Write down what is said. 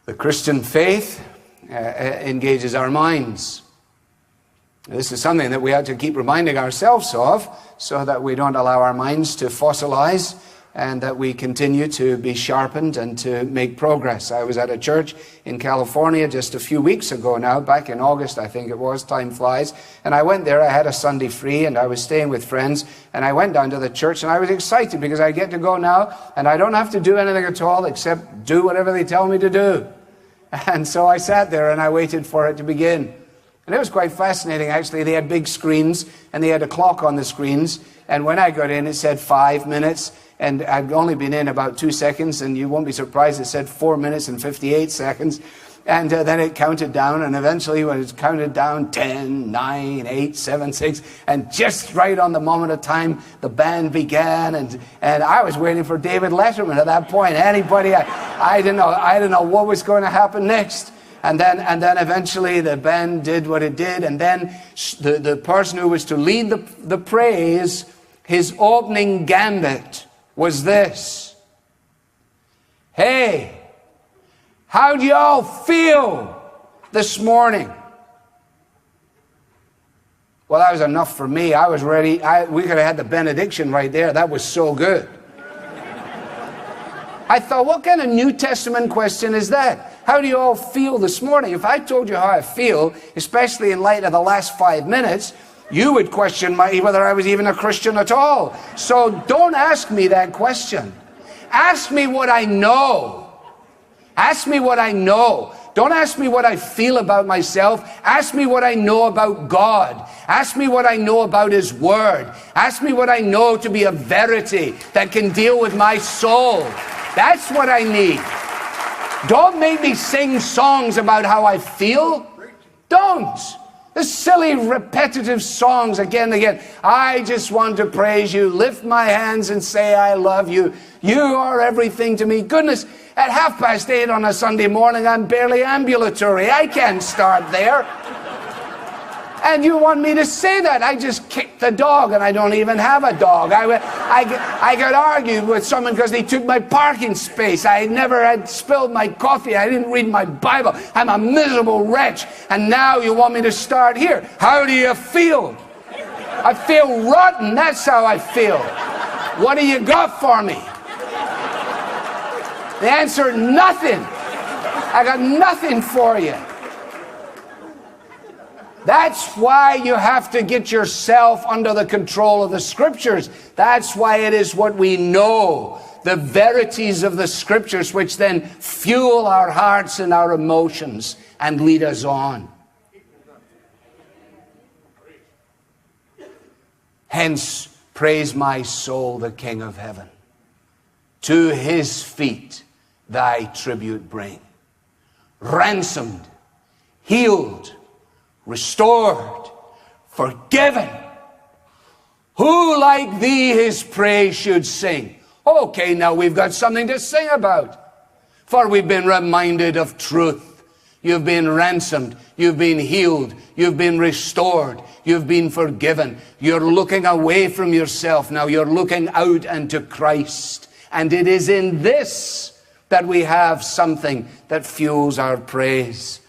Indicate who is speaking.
Speaker 1: The Christian faith engages our minds. This is something that we have to keep reminding ourselves of so that we don't allow our minds to fossilize and that we continue to be sharpened and to make progress. I was at a church in California just a few weeks ago now, back in August I think it was, time flies, and I went there. I had a Sunday free and I was staying with friends, and I went down to the church and I was excited because I get to go now and I don't have to do anything at all except do whatever they tell me to do. And so I sat there and I waited for it to begin. And it was quite fascinating, actually. They had big screens, and they had a clock on the screens. And when I got in, it said 5 minutes. And I'd only been in about 2 seconds, and you won't be surprised, it said 4 minutes and 58 seconds. And then it counted down, and eventually when it counted down, 10, 9, 8, 7, 6, and just right on the moment of time, the band began, and I was waiting for David Letterman at that point. Anybody, I didn't know what was going to happen next. And then eventually the band did what it did, and then the person who was to lead the praise, his opening gambit was this: "Hey, how do y'all feel this morning?" Well, that was enough for me. I was ready. We could have had the benediction right there. That was so good. I thought, what kind of New Testament question is that? How do you all feel this morning? If I told you how I feel, especially in light of the last 5 minutes, you would question whether I was even a Christian at all. So don't ask me that question. Ask me what I know. Ask me what I know. Don't ask me what I feel about myself. Ask me what I know about God. Ask me what I know about His Word. Ask me what I know to be a verity that can deal with my soul. That's what I need. Don't make me sing songs about how I feel. Don't. The silly, repetitive songs again and again. I just want to praise you, lift my hands and say I love you. You are everything to me. Goodness, at 8:30 on a Sunday morning, I'm barely ambulatory. I can't start there. And you want me to say that? I just kicked the dog, and I don't even have a dog. I got argued with someone because they took my parking space. I never had spilled my coffee. I didn't read my Bible. I'm a miserable wretch. And now you want me to start here. How do you feel? I feel rotten. That's how I feel. What do you got for me? The answer, nothing. I got nothing for you. That's why you have to get yourself under the control of the Scriptures. That's why it is what we know, the verities of the Scriptures, which then fuel our hearts and our emotions and lead us on. Hence, praise my soul, the King of heaven. To His feet thy tribute bring. Ransomed, healed, restored, forgiven. Who like thee His praise should sing? Okay, now we've got something to sing about. For we've been reminded of truth. You've been ransomed. You've been healed. You've been restored. You've been forgiven. You're looking away from yourself. Now you're looking out unto Christ. And it is in this that we have something that fuels our praise.